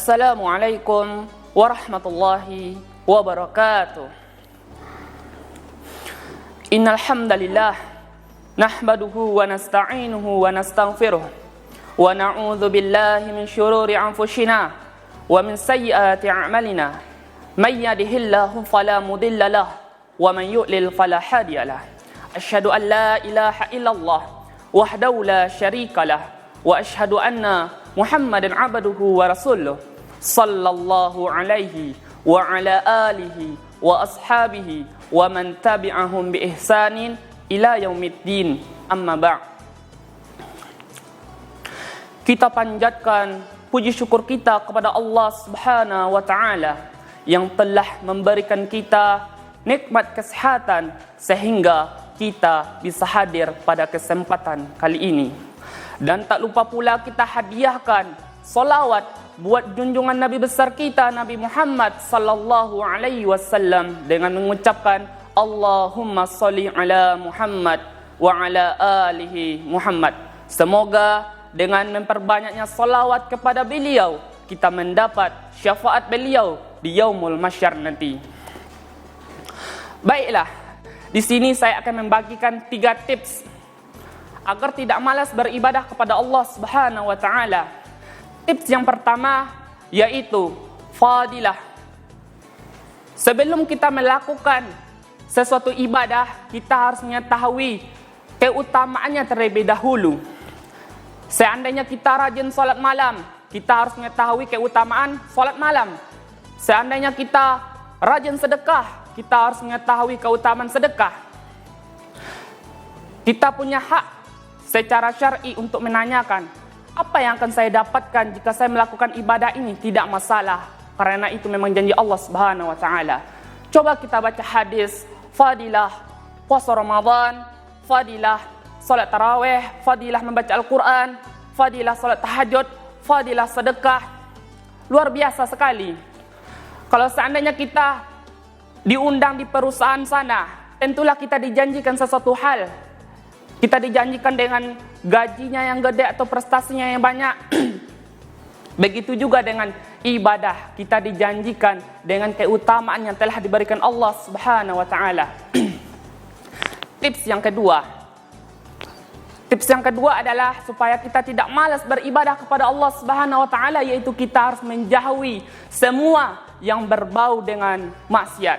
Assalamualaikum warahmatullahi wabarakatuh. Innal hamdalillah nahmaduhu wa nasta'inuhu wa nastaghfiruh wa na'udzu billahi min shururi anfusina wa min sayyiati a'malina. May yahdihillahu fala mudilla lahu wa man yudlil fala hadiya lahu. Asyhadu an la ilaha illallah wahdahu la syarika lahu wa asyhadu anna Muhammadan abduhu wa rasuluh sallallahu alaihi wa ala alihi wa ashabihi wa man tabi'ahum bi ihsanin ila yaumiddin, amma ba'. Kita panjatkan puji syukur kita kepada Allah Subhanahu wa taala yang telah memberikan kita nikmat kesehatan sehingga kita bisa hadir pada kesempatan kali ini. Dan tak lupa pula kita hadiahkan salawat buat junjungan Nabi besar kita Nabi Muhammad sallallahu alaihi wasallam dengan mengucapkan Allahumma sholli ala Muhammad wa ala alihi Muhammad. Semoga dengan memperbanyaknya salawat kepada beliau kita mendapat syafaat beliau di yaumul mahsyar nanti. Baiklah, di sini saya akan membagikan 3 tips agar tidak malas beribadah kepada Allah Subhanahu wa taala. Tips yang pertama yaitu fadilah. Sebelum kita melakukan sesuatu ibadah, kita harus mengetahui keutamaannya terlebih dahulu. Seandainya kita rajin salat malam, kita harus mengetahui keutamaan salat malam. Seandainya kita rajin sedekah, kita harus mengetahui keutamaan sedekah. Kita punya hak secara syar'i untuk menanyakan, apa yang akan saya dapatkan jika saya melakukan ibadah ini? Tidak masalah, karena itu memang janji Allah Subhanahu wa taala. Coba kita baca hadis fadilah puasa Ramadan, fadilah salat tarawih, fadilah membaca Al-Qur'an, fadilah salat tahajud, fadilah sedekah. Luar biasa sekali. Kalau seandainya kita diundang di perusahaan sana, tentulah kita dijanjikan sesuatu hal. Kita dijanjikan dengan gajinya yang gede atau prestasinya yang banyak. Begitu juga dengan ibadah, kita dijanjikan dengan keutamaan yang telah diberikan Allah Subhanahu wa taala. Tips yang kedua adalah supaya kita tidak malas beribadah kepada Allah Subhanahu wa taala, yaitu kita harus menjauhi semua yang berbau dengan maksiat.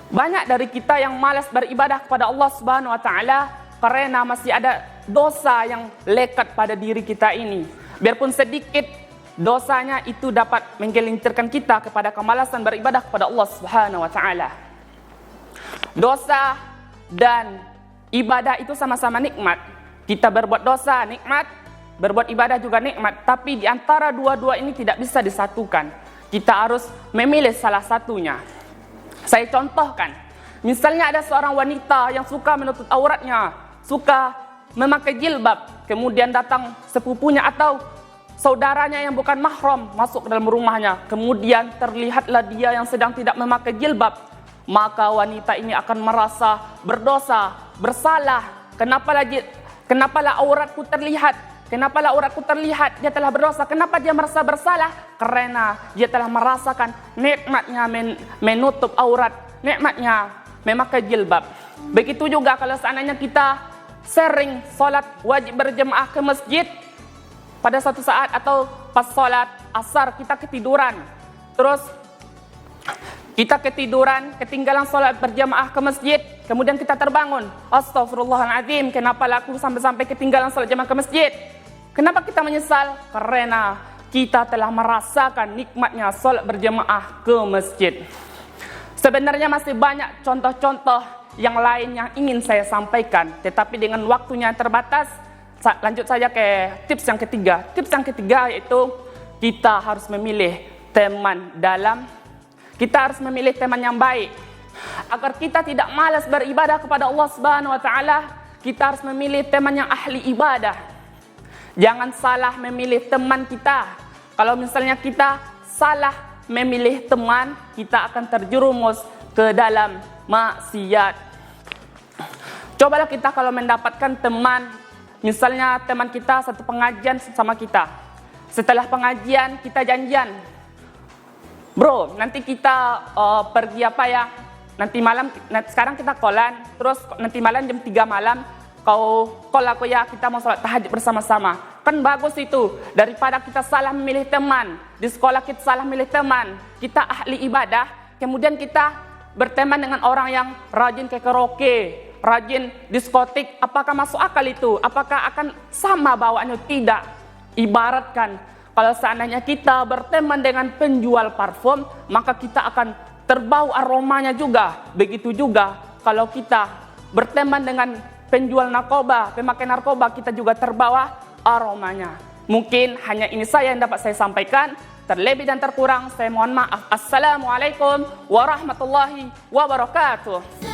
Banyak dari kita yang malas beribadah kepada Allah Subhanahu wa taala karena masih ada dosa yang lekat pada diri kita ini. Biarpun sedikit dosanya, itu dapat menggelincirkan kita kepada kemalasan beribadah kepada Allah Subhanahu wa taala. Dosa dan ibadah itu sama-sama nikmat. Kita berbuat dosa nikmat, berbuat ibadah juga nikmat, tapi di antara dua-dua ini tidak bisa disatukan. Kita harus memilih salah satunya. Saya contohkan, misalnya ada seorang wanita yang suka menutup auratnya, suka memakai jilbab, kemudian datang sepupunya atau saudaranya yang bukan mahram masuk ke dalam rumahnya, kemudian terlihatlah dia yang sedang tidak memakai jilbab, maka wanita ini akan merasa berdosa, bersalah. Kenapalah auratku terlihat? Kenapalah auratku terlihat? Dia telah berdosa. Kenapa dia merasa bersalah? Karena dia telah merasakan nikmatnya menutup aurat, nikmatnya memakai jilbab. Begitu juga kalau seandainya kita sering salat wajib berjemaah ke masjid, pada satu saat atau pas salat asar kita ketiduran, terus kita ketinggalan salat berjemaah ke masjid, kemudian kita terbangun, astagfirullahaladzim, kenapa aku sampai ketinggalan salat jemaah ke masjid? Kenapa kita menyesal? Karena kita telah merasakan nikmatnya salat berjemaah ke masjid. Sebenarnya masih banyak contoh-contoh yang lain yang ingin saya sampaikan, tetapi dengan waktunya terbatas, lanjut saja ke tips yang ketiga. Tips yang ketiga yaitu kita harus memilih teman dalam. Kita harus memilih teman yang baik. Agar kita tidak malas beribadah kepada Allah Subhanahu wa taala, kita harus memilih teman yang ahli ibadah. Jangan salah memilih teman kita. Kalau misalnya kita salah memilih teman, kita akan terjerumus ke dalam maksiat. Cobalah kita kalau mendapatkan teman, misalnya teman kita satu pengajian sama kita, setelah pengajian kita janjian, bro, nanti kita pergi apa ya, nanti malam, sekarang kita kolan, terus nanti malam jam 3 malam, kau call aku ya, kita mau sholat tahajud bersama-sama. Kan bagus itu, daripada kita salah memilih teman, di sekolah kita salah memilih teman, kita ahli ibadah, kemudian kita berteman dengan orang yang rajin ke karaoke, rajin diskotik, apakah masuk akal itu? Apakah akan sama bawaannya? Tidak. Ibaratkan, kalau seandainya kita berteman dengan penjual parfum, maka kita akan terbau aromanya juga. Begitu juga kalau kita berteman dengan penjual narkoba, pemakai narkoba, kita juga terbawa aromanya. Mungkin hanya ini saja yang dapat saya sampaikan. Terlebih dan terkurang, saya mohon maaf. Assalamualaikum warahmatullahi wabarakatuh.